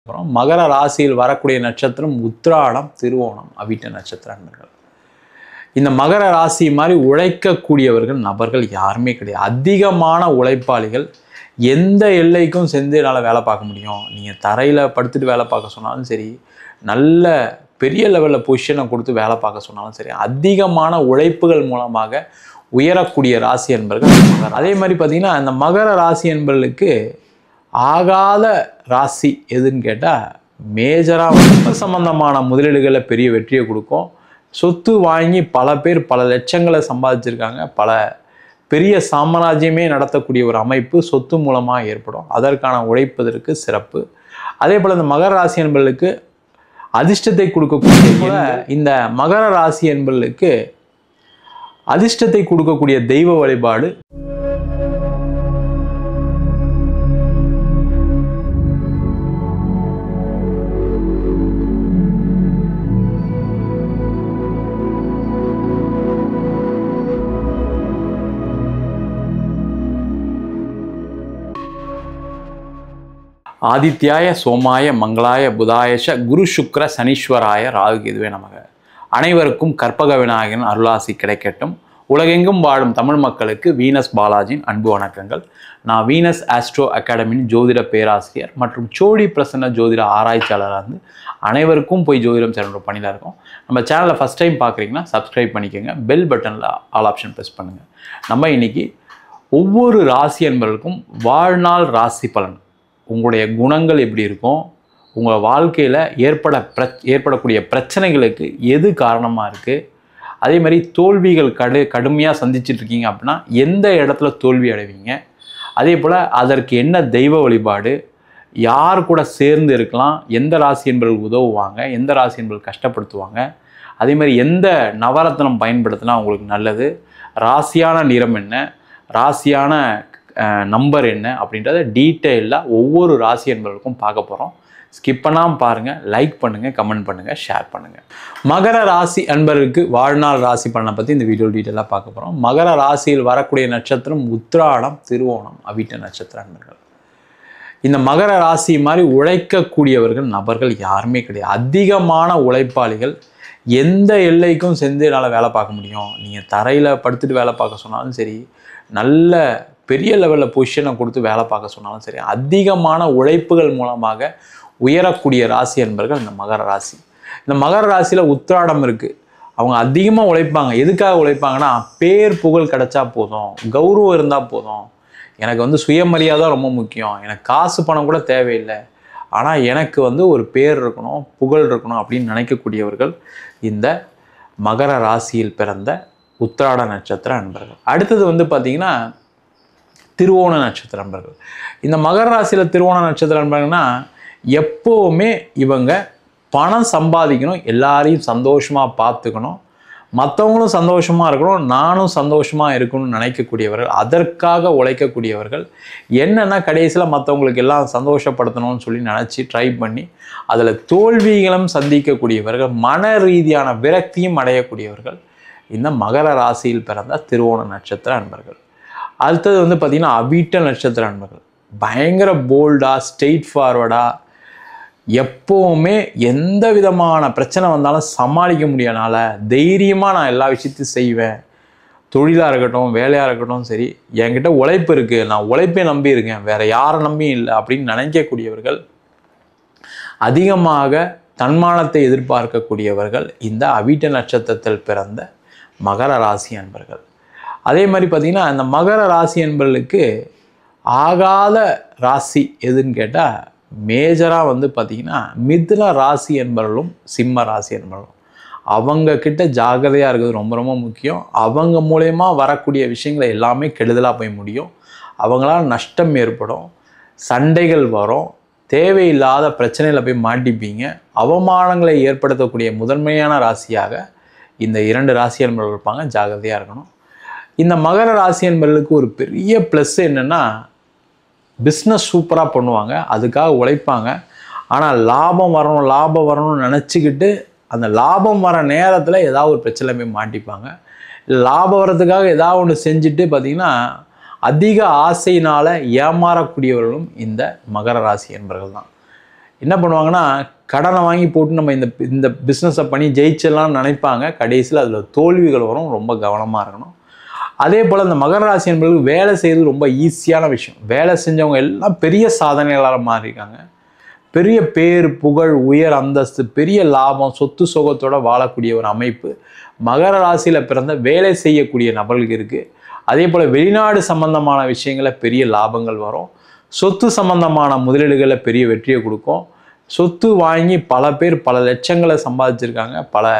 அப்புறம் மகர ராசியில் வரக்கூடிய நட்சத்திரம் உத்திராடம், திருவோணம், அவிட்ட நட்சத்திர அன்பர்கள். இந்த மகர ராசி மாதிரி உழைக்கக்கூடியவர்கள் நபர்கள் யாருமே கிடையாது. அதிகமான உழைப்பாளிகள். எந்த எல்லைக்கும் சென்று என்னால் வேலை பார்க்க முடியும். நீங்கள் தரையில் படுத்துட்டு வேலை பார்க்க சொன்னாலும் சரி, நல்ல பெரிய லெவலில் பொசிஷனை கொடுத்து வேலை பார்க்க சொன்னாலும் சரி, அதிகமான உழைப்புகள் மூலமாக உயரக்கூடிய ராசி என்பர்கள் மகர. அதே மாதிரி பார்த்தீங்கன்னா இந்த மகர ராசி என்பர்களுக்கு ஆகாத ராசி எதுன்னு கேட்டால் மேஜராக சம்பந்தமான முதலீடுகளில் பெரிய வெற்றியை கொடுக்கும். சொத்து வாங்கி பல பேர் பல லட்சங்களை சம்பாதிச்சிருக்காங்க. பல பெரிய சாம்ராஜ்யமே நடத்தக்கூடிய ஒரு அமைப்பு சொத்து மூலமாக ஏற்படும். அதற்கான உழைப்பதற்கு சிறப்பு. அதே போல் இந்த மகர ராசி என்பர்களுக்கு அதிர்ஷ்டத்தை கொடுக்கக்கூடிய இந்த மகர ராசி என்பர்களுக்கு அதிர்ஷ்டத்தை கொடுக்கக்கூடிய தெய்வ வழிபாடு ஆதித்யாய சோமாய மங்களாய புதாயஷ குரு சுக்ர சனீஸ்வராய ராகுகேதுவே நமக. அனைவருக்கும் கற்பக விநாயகன் அருளாசி கிடைக்கட்டும். உலகெங்கும் வாழும் தமிழ் மக்களுக்கு வீனஸ் பாலாஜியின் அன்பு வணக்கங்கள். நான் வீனஸ் ஆஸ்ட்ரோ அகாடமியின் ஜோதிட பேராசிரியர் மற்றும் சோழி பிரசன்ன ஜோதிட ஆராய்ச்சியாளராக இருந்து அனைவருக்கும் போய் ஜோதிடம் சேனலோட பணியில் இருக்கும். நம்ம சேனலை ஃபஸ்ட் டைம் பார்க்குறீங்கன்னா சப்ஸ்கிரைப் பண்ணிக்கோங்க. பெல் பட்டனில் ஆல் ஆப்ஷன் ப்ரெஸ் பண்ணுங்கள். நம்ம இன்னைக்கு ஒவ்வொரு ராசி என்பவர்களுக்கும் வாழ்நாள் ராசி பலன், உங்களுடைய குணங்கள் எப்படி இருக்கும், உங்கள் வாழ்க்கையில் ஏற்படக்கூடிய பிரச்சனைகளுக்கு எது காரணமாக இருக்குது, அதே மாதிரி தோல்விகள் கடுமையாக சந்திச்சிட்ருக்கீங்க அப்படின்னா எந்த இடத்துல தோல்வி அடைவீங்க, அதே போல் அதற்கு என்ன தெய்வ வழிபாடு, யார் கூட சேர்ந்து இருக்கலாம், எந்த ராசி என்பவர்கள் உதவுவாங்க, எந்த ராசி என்பவர்கள் கஷ்டப்படுத்துவாங்க, அதே மாதிரி எந்த நவரத்னம் பயன்படுத்தினா உங்களுக்கு நல்லது, ராசியான நிறம் என்ன, ராசியான நம்பர் என்ன அப்படின்றத டீட்டெயிலாக ஒவ்வொரு ராசி என்பவர்களுக்கும் பார்க்க போகிறோம். ஸ்கிப் பண்ணாமல் பாருங்கள், லைக் பண்ணுங்கள், கமெண்ட் பண்ணுங்கள், ஷேர் பண்ணுங்கள். மகர ராசி அன்பர்களுக்கு வாழ்நாள் ராசி பலனை பற்றி இந்த வீடியோ டீட்டெயிலாக பார்க்க போகிறோம். மகர ராசியில் வரக்கூடிய நட்சத்திரம் உத்திராடம், திருவோணம், அவிட்ட நட்சத்திர அன்பர்கள். இந்த மகர ராசி மாதிரி உழைக்கக்கூடியவர்கள் நபர்கள் யாருமே கிடையாது. அதிகமான உழைப்பாளிகள். எந்த எல்லைக்கும் சென்று என்னால் வேலை பார்க்க முடியும். நீங்கள் தரையில் படுத்துட்டு வேலை பார்க்க சொன்னாலும் சரி, நல்ல பெரிய லெவலில் பொசிஷனை கொடுத்து வேலை பார்க்க சொன்னாலும் சரி, அதிகமான உழைப்புகள் மூலமாக உயரக்கூடிய ராசி என்பர்கள் இந்த மகர ராசி. இந்த மகர ராசியில் உத்திராடம் இருக்குது. அவங்க அதிகமாக உழைப்பாங்க. எதுக்காக உழைப்பாங்கன்னா, பேர் புகழ் கிடைச்சா போதும், கௌரவம் இருந்தால் போதும், எனக்கு சுயமரியாதை ரொம்ப முக்கியம், எனக்கு காசு பணம் கூட தேவையில்லை, ஆனால் எனக்கு ஒரு பேர் இருக்கணும், புகழ் இருக்கணும் அப்படின்னு நினைக்கக்கூடியவர்கள் இந்த மகர ராசியில் பிறந்த உத்திராட நட்சத்திர அன்பர்கள். அடுத்தது பார்த்திங்கன்னா திருவோண நட்சத்திர அன்பர்கள். இந்த மகர ராசியில் திருவோண நட்சத்திர அன்பர்கள்னா எப்போவுமே இவங்க பணம் சம்பாதிக்கணும், எல்லாரையும் சந்தோஷமாக பார்த்துக்கணும், மற்றவங்களும் சந்தோஷமாக இருக்கணும், நானும் சந்தோஷமாக இருக்கணும்னு நினைக்கக்கூடியவர்கள், அதற்காக உழைக்கக்கூடியவர்கள். என்னென்னா கடைசியில் மற்றவங்களுக்கு எல்லாம் சந்தோஷப்படுத்தணும்னு சொல்லி நினச்சி ட்ரை பண்ணி அதில் தோல்விகளும் சந்திக்கக்கூடியவர்கள், மன ரீதியான விரக்தியும் அடையக்கூடியவர்கள் இந்த மகர ராசியில் பிறந்த திருவோண நட்சத்திர அன்பர்கள். அடுத்தது பார்த்திங்கன்னா அவிட்ட நட்சத்திர அன்பர்கள். பயங்கர போல்டாக, ஸ்ட்ரெயிட் ஃபார்வர்டாக, எப்போவுமே எந்த விதமான பிரச்சனை வந்தாலும் சமாளிக்க முடியாதனால தைரியமாக நான் எல்லா விஷயத்தையும் செய்வேன். தொழிலாக இருக்கட்டும், வேலையாக இருக்கட்டும் சரி, என்கிட்ட உழைப்பு இருக்குது, நான் உழைப்பே நம்பி இருக்கேன், வேறு யாரை நம்பியும் இல்லை அப்படின்னு நினைக்கக்கூடியவர்கள், அதிகமாக தன்மானத்தை எதிர்பார்க்கக்கூடியவர்கள் இந்த அவிட்ட நட்சத்திரத்தில் பிறந்த மகர ராசி அன்பர்கள். அதே மாதிரி பார்த்திங்கன்னா இந்த மகர ராசி என்பர்களுக்கு ஆகாத ராசி எதுன்னு கேட்டால் மேஜராக பார்த்திங்கன்னா மிதுன ராசி என்பவர்களும் சிம்ம ராசி என்பவர்களும். அவங்கக்கிட்ட ஜாகிரதையாக இருக்கிறது ரொம்ப ரொம்ப முக்கியம். அவங்க மூலயமா வரக்கூடிய விஷயங்களை எல்லாமே கெடுதலாக போய் முடியும். அவங்களால் நஷ்டம் ஏற்படும், சண்டைகள் வரும், தேவையில்லாத பிரச்சனையில் போய் மாட்டிப்பீங்க. அவமானங்களை ஏற்படுத்தக்கூடிய முதன்மையான ராசியாக இந்த 2 ராசி என்பவர்கள் இருப்பாங்க. ஜாகிரதையாக இருக்கணும். இந்த மகர ராசி என்பவர்களுக்கு ஒரு பெரிய ப்ளஸ் என்னென்னா, பிஸ்னஸ் சூப்பராக பண்ணுவாங்க, அதுக்காக உழைப்பாங்க. ஆனால் லாபம் வரணும்னு நினச்சிக்கிட்டு அந்த லாபம் வர நேரத்தில் ஏதாவது ஒரு பிரச்சனை போய் மாட்டிப்பாங்க. லாபம் வரதுக்காக ஏதாவது ஒன்று செஞ்சுட்டு பார்த்திங்கன்னா அதிக ஆசையினால் ஏமாறக்கூடியவர்களும் இந்த மகர ராசி என்பவர்கள் தான். என்ன பண்ணுவாங்கன்னா, கடனை வாங்கி போட்டு நம்ம இந்த பிஸ்னஸை பண்ணி ஜெயிச்சிடலாம்னு நினைப்பாங்க. கடைசியில் அதில் தோல்விகள் வரும். ரொம்ப கவனமாக இருக்கணும். அதே போல் இந்த மகர ராசி என்பவர்களுக்கு வேலை செய்கிறது ரொம்ப ஈஸியான விஷயம். வேலை செஞ்சவங்க எல்லாம் பெரிய சாதனையாளராக மாறியிருக்காங்க. பெரிய பேர், புகழ், உயர் அந்தஸ்து, பெரிய லாபம், சொத்து சுகத்தோடு வாழக்கூடிய ஒரு அமைப்பு மகர ராசியில் பிறந்த வேலை செய்யக்கூடிய நபர்களுக்கு இருக்குது. அதே போல் வெளிநாடு சம்பந்தமான விஷயங்களில் பெரிய லாபங்கள் வரும். சொத்து சம்பந்தமான முதலீடுகளில் பெரிய வெற்றியை கொடுக்கும். சொத்து வாங்கி பல பேர் பல லட்சங்களை சம்பாதிச்சிருக்காங்க. பல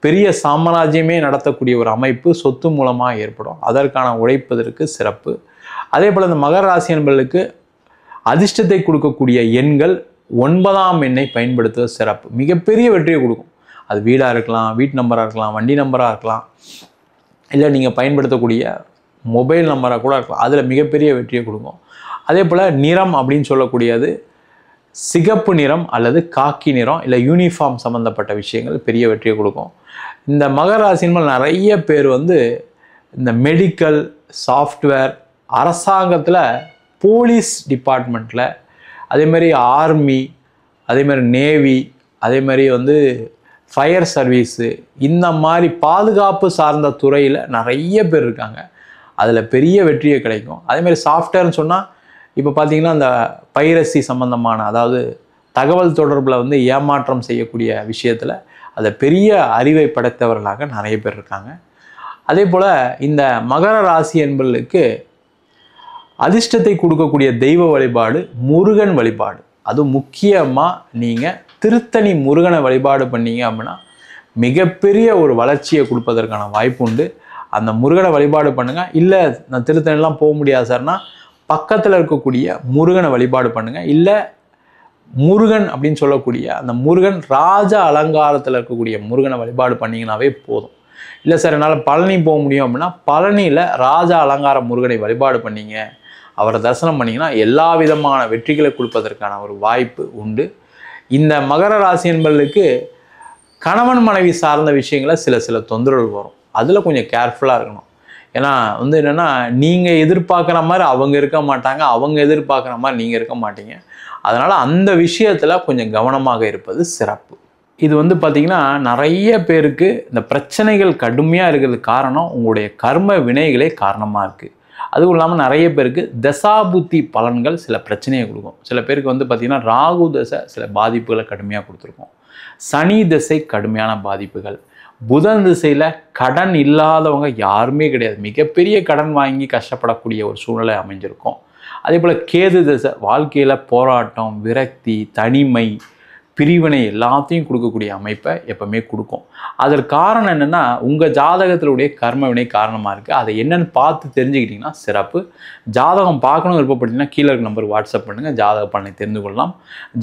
பெரிய சாம்ராஜ்யமே நடத்தக்கூடிய ஒரு அமைப்பு சொத்து மூலமாக ஏற்படும். அதற்கான உழைப்பதற்கு சிறப்பு. அதே போல் இந்த மகர ராசி என்பவர்களுக்கு அதிர்ஷ்டத்தை கொடுக்கக்கூடிய எண்கள் 9ஆம் எண்ணை பயன்படுத்துவது சிறப்பு. மிகப்பெரிய வெற்றியை கொடுக்கும். அது வீடாக இருக்கலாம், வீட்டு நம்பராக இருக்கலாம், வண்டி நம்பராக இருக்கலாம், இல்லை நீங்கள் பயன்படுத்தக்கூடிய மொபைல் நம்பராக கூட இருக்கலாம். அதில் மிகப்பெரிய வெற்றியை கொடுக்கும். அதே போல் நிறம் அப்படின்னு சொல்லக்கூடியது சிகப்பு நிறம் அல்லது காக்கி நிறம், இல்லை யூனிஃபார்ம் சம்மந்தப்பட்ட விஷயங்கள் பெரிய வெற்றியை கொடுக்கும். இந்த மகர ராசியில் நிறைய பேர் இந்த மெடிக்கல், சாஃப்ட்வேர், அரசாங்கத்தில், போலீஸ் டிபார்ட்மெண்ட்டில், அதேமாதிரி ஆர்மி, அதேமாதிரி நேவி, அதேமாதிரி ஃபயர் சர்வீஸு, இந்த மாதிரி பாதுகாப்பு சார்ந்த துறையில் நிறைய பேர் இருக்காங்க. அதில் பெரிய வெற்றியை கிடைக்கும். அதேமாதிரி சாஃப்ட்வேர்னு சொன்னால் இப்போ பார்த்திங்கன்னா இந்த பைரசி சம்பந்தமான, அதாவது தகவல் தொடர்பில் ஏமாற்றம் செய்யக்கூடிய விஷயத்தில் அதை பெரிய அறிவை படைத்தவர்களாக நிறைய பேர் இருக்காங்க. அதே போல் இந்த மகர ராசி என்பவர்களுக்கு அதிர்ஷ்டத்தை கொடுக்கக்கூடிய தெய்வ வழிபாடு முருகன் வழிபாடு. அது முக்கியமாக நீங்கள் திருத்தணி முருகனை வழிபாடு பண்ணீங்க அப்படின்னா மிகப்பெரிய ஒரு வளர்ச்சியை கொடுப்பதற்கான வாய்ப்பு உண்டு. அந்த முருகனை வழிபாடு பண்ணுங்கள். இல்லை நான் திருத்தணிலாம் போக முடியாது சார்னா பக்கத்தில் இருக்கக்கூடிய முருகனை வழிபாடு பண்ணுங்கள். இல்லை முருகன் அப்படின்னு சொல்லக்கூடிய அந்த முருகன் ராஜ அலங்காரத்தில் இருக்கக்கூடிய முருகனை வழிபாடு பண்ணிங்கனாவே போதும். இல்லை சார் என்னால் பழனி போக முடியும் அப்படின்னா பழனியில் ராஜ அலங்கார முருகனை வழிபாடு பண்ணிங்க, அவரை தரிசனம் பண்ணிங்கன்னா எல்லா விதமான வெற்றிகளை கொடுப்பதற்கான ஒரு வாய்ப்பு உண்டு. இந்த மகர ராசி என்பவர்களுக்கு கணவன் மனைவி சார்ந்த விஷயங்கள சில தொந்தரவுகள் வரும். அதில் கொஞ்சம் கேர்ஃபுல்லாக இருக்கணும். ஏன்னா என்னென்னா, நீங்கள் எதிர்பார்க்குற மாதிரி அவங்க இருக்க மாட்டாங்க, அவங்க எதிர்பார்க்குற மாதிரி நீங்கள் இருக்க மாட்டீங்க. அதனால் அந்த விஷயத்தில் கொஞ்சம் கவனமாக இருப்பது சிறப்பு. இது பார்த்திங்கன்னா நிறைய பேருக்கு இந்த பிரச்சனைகள் கடுமையாக இருக்கிறதுக்கு காரணம் உங்களுடைய கர்ம வினைகளே காரணமாக இருக்குது. அதுவும் இல்லாமல் நிறைய பேருக்கு தசாபுத்தி பலன்கள் சில பிரச்சனையை கொடுக்கும். சில பேருக்கு பார்த்திங்கன்னா ராகு தசை சில பாதிப்புகளை கடுமையாக கொடுத்துருக்கோம். சனி தசை கடுமையான பாதிப்புகள். புதன் திசையில் கடன் இல்லாதவங்க யாருமே கிடையாது. மிகப்பெரிய கடன் வாங்கி கஷ்டப்படக்கூடிய ஒரு சூழ்நிலை அமைஞ்சிருக்கும். அதே போல் கேது திசை வாழ்க்கையில் போராட்டம், விரக்தி, தனிமை, பிரிவினை எல்லாத்தையும் கொடுக்கக்கூடிய அமைப்பை எப்பவுமே கொடுக்கும். அதற்கு காரணம் என்னென்னா உங்கள் ஜாதகத்தினுடைய கர்ம வினை காரணமாக இருக்குது. அதை என்னென்னு பார்த்து தெரிஞ்சுக்கிட்டிங்கன்னா சிறப்பு. ஜாதகம் பார்க்கணும் விருப்பப்பட்டீங்கன்னா கீழே இருக்க நம்பருக்கு வாட்ஸ்அப் பண்ணுங்கள், ஜாதக பலனை தெரிந்து கொள்ளலாம்.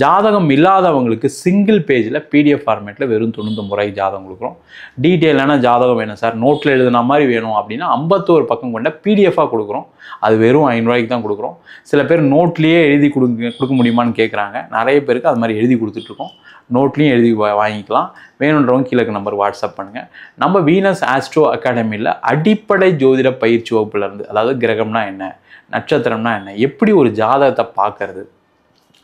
ஜாதகம் இல்லாதவங்களுக்கு சிங்கிள் பேஜில் PDF ஃபார்மேட்டில் வெறும் 99 ரூபாய்க்கு ஜாதகம் கொடுக்குறோம். டீட்டெயிலான ஜாதகம் வேணும் சார், நோட்டில் எழுதுன மாதிரி வேணும் அப்படின்னா 51 பக்கம் கொண்ட PDF-ஆக கொடுக்குறோம். அது வெறும் 500 ரூபாய்க்கு தான் கொடுக்குறோம். சில பேர் நோட்லேயே எழுதி கொடுக்க முடியுமான்னு கேட்குறாங்க. நிறைய பேருக்கு அது மாதிரி எழுதி கொடுத்துட்ருக்கோம். நோட்லேயும் எழுதி வாங்கிக்கலாம். வேணுன்றவங்க கீழே நம்பர் வாட்ஸ்அப் பண்ணுங்கள். நம்ம வீனஸ் ஆஸ்ட்ரோ அகாடமியில் அடிப்படை ஜோதிட பயிற்சி வகுப்புலேருந்து, அதாவது கிரகம்னா என்ன, நட்சத்திரம்னா என்ன, எப்படி ஒரு ஜாதகத்தை பார்க்கறது,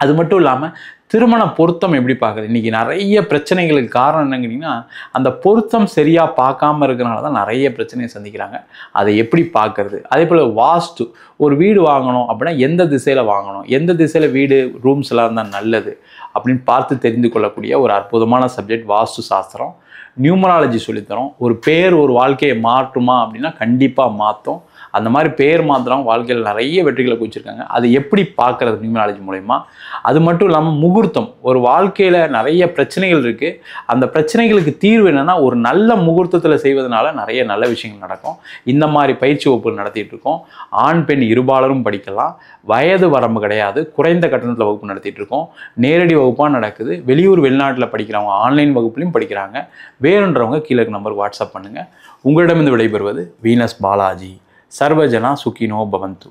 அது மட்டும் இல்லாமல் திருமண பொருத்தம் எப்படி பார்க்குறது. இன்றைக்கி நிறைய பிரச்சனைகளுக்கு காரணம் என்னன்னு கேட்டிங்கன்னா அந்த பொருத்தம் சரியாக பார்க்காம இருக்கிறனால தான் நிறைய பிரச்சனையை சந்திக்கிறாங்க. அதை எப்படி பார்க்குறது. அதே போல் வாஸ்து, ஒரு வீடு வாங்கணும் அப்படின்னா எந்த திசையில் வாங்கணும், எந்த திசையில் வீடு ரூம்ஸ் எல்லாம் இருந்தால் நல்லது அப்படின்னு பார்த்து தெரிந்து கொள்ளக்கூடிய ஒரு அற்புதமான சப்ஜெக்ட் வாஸ்து சாஸ்திரம். நியூமராலஜி சொல்லித்தரோம். ஒரு பேர் ஒரு வாழ்க்கையை மாற்றுமா அப்படின்னா கண்டிப்பாக மாற்றும். அந்த மாதிரி பேர் மாத்திரம் வாழ்க்கையில் நிறைய வெற்றிகளை குவிச்சிருக்காங்க. அது எப்படி பார்க்குறது நியூமராலஜி மூலமா. அது மட்டும் இல்லாமல் முகூர்த்தம், ஒரு வாழ்க்கையில் நிறைய பிரச்சனைகள் இருக்குது. அந்த பிரச்சனைகளுக்கு தீர்வு என்னென்னா ஒரு நல்ல முகூர்த்தத்தில் செய்வதனால நிறைய நல்ல விஷயங்கள் நடக்கும். இந்த மாதிரி பயிற்சி வகுப்புகள் நடத்திட்டு இருக்கோம். ஆண் பெண் இருபாலரும் படிக்கலாம். வயது வரம்பு கிடையாது. குறைந்த கட்டணத்தில் வகுப்பு நடத்திட்டு இருக்கோம். நேரடி வகுப்பாக நடக்குது. வெளியூர் வெளிநாட்டில் படிக்கிறவங்க ஆன்லைன் வகுப்புலையும் படிக்கிறாங்க. வேணுன்றவங்க கீழே நம்பருக்கு வாட்ஸ்அப் பண்ணுங்கள். உங்களிடமிருந்து விடைபெறுவது வீனஸ் பாலாஜி. சர்வஜனா சுகினோ பவந்து.